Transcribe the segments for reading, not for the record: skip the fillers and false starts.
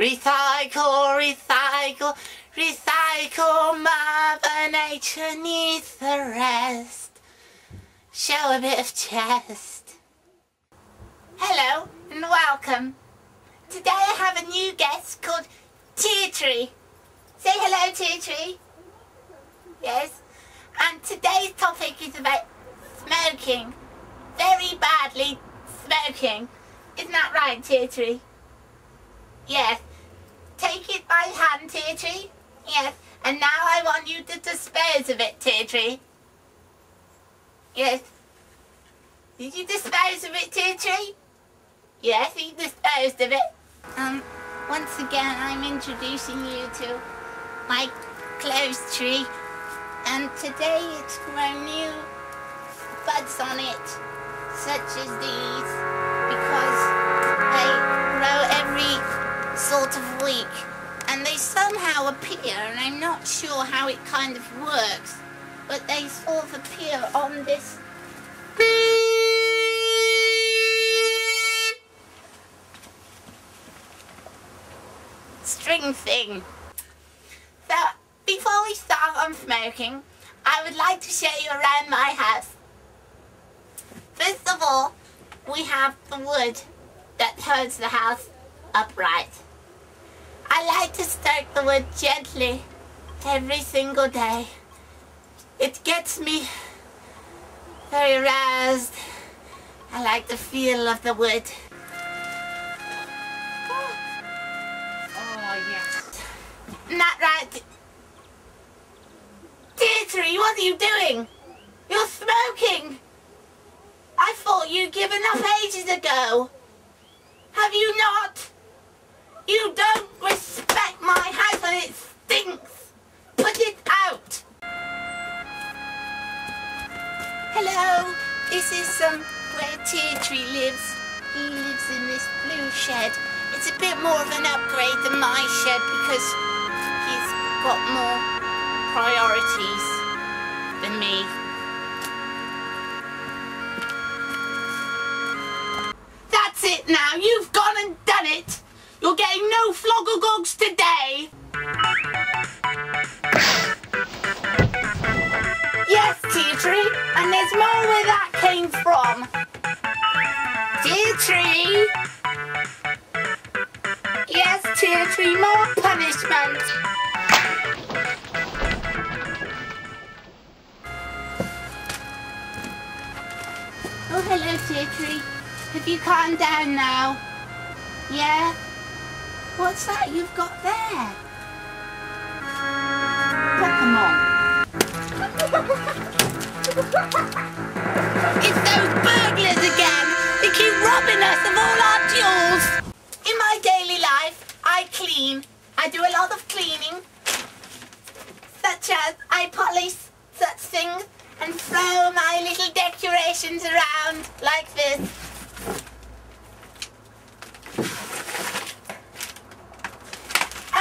Recycle, recycle, recycle, Mother Nature needs the rest. Show a bit of chest. Hello and welcome. Today I have a new guest called Teatree. Say hello, Teatree. Yes. And today's topic is about smoking. Very badly smoking. Isn't that right, Teatree? Yes. Take it by hand, Teatree. Yes. And now I want you to dispose of it, Teatree. Yes. Did you dispose of it, Teatree? Yes, you disposed of it. Once again, I'm introducing you to my clothes tree. And today it's grown new buds on it, such as these, because they grow every sort of week. And they somehow appear, and I'm not sure how it kind of works, but they sort of appear on this string thing. So, before we start on smoking, I would like to show you around my house. First of all, we have the wood that holds the house upright. I like to stroke the wood gently every single day. It gets me very aroused. I like the feel of the wood. Oh, yes. Isn't that right? Teatree, what are you doing? You're smoking! I thought you'd given up ages ago. Have you not? You don't respect my house and it stinks. Put it out. Hello, this is where Teatree lives. He lives in this blue shed. It's a bit more of an upgrade than my shed because he's got more priorities than me. That's it now. You've gone and done it. You're getting no floggogogs today. Yes, Teatree, and there's more where that came from. Teatree. Yes, Teatree, more punishment. Oh, hello, Teatree. Have you calmed down now? Yeah? What's that you've got there? Pokemon. It's those burglars again! They keep robbing us of all our jewels! In my daily life, I clean. I do a lot of cleaning. Such as I polish such things and throw my little decorations around like this.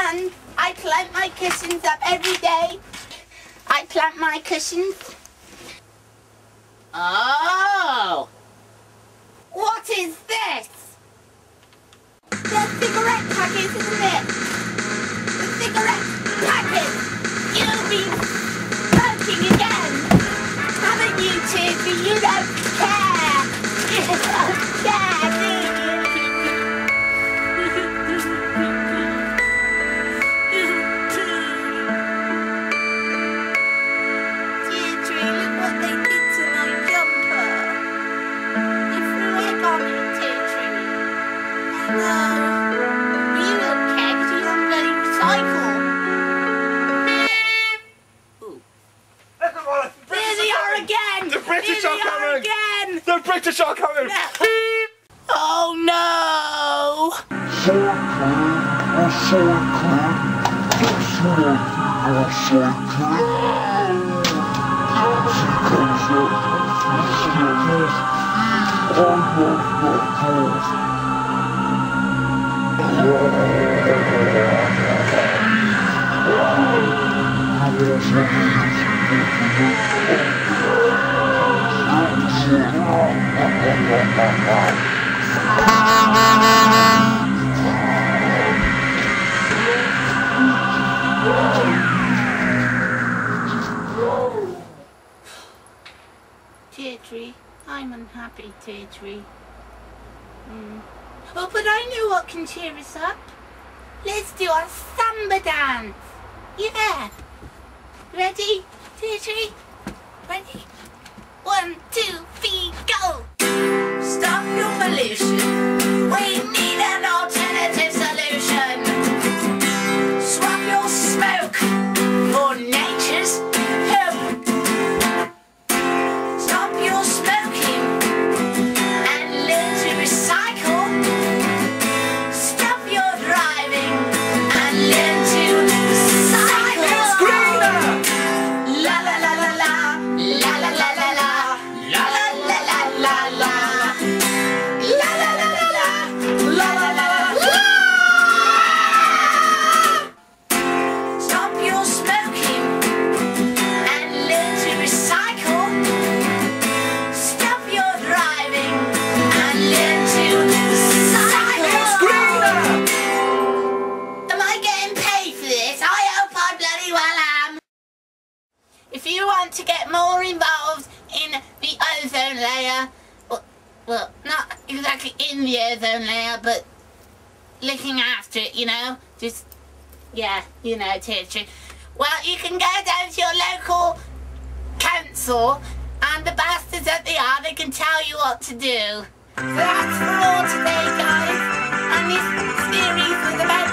And I plant my cushions up every day. I plant my cushions. Oh! What is this? They're cigarette packets, isn't it? The cigarette packets! You'll be smoking again! Haven't you, Teatree? You don't care! You don't care, do you? The British are coming! Oh no! I'm unhappy, Teatree. Oh, but I know what can cheer us up. Let's do our samba dance. Yeah. Ready, Teatree? Ready? 1, 2, 3, go! Stop your pollution. We need an alternative solution. Swap your smoke for nature's hope. Stop your smoking and learn to recycle. Stop your driving and learn to cycle. Greener! La la la la la, la la la la la, la la la la la la, la la la la la, la la la la. Stop your smoking and learn to recycle. Stop your driving and learn to cycle. Greener! Am I getting paid for this? I hope I bloody well am. If you want to get more involved in the ozone layer, well, not exactly in the ozone layer, but looking after it, you know, just, yeah, you know, Teatree. Well, you can go down to your local council and the bastards that they are, they can tell you what to do. So that's for all today, guys. And this series was about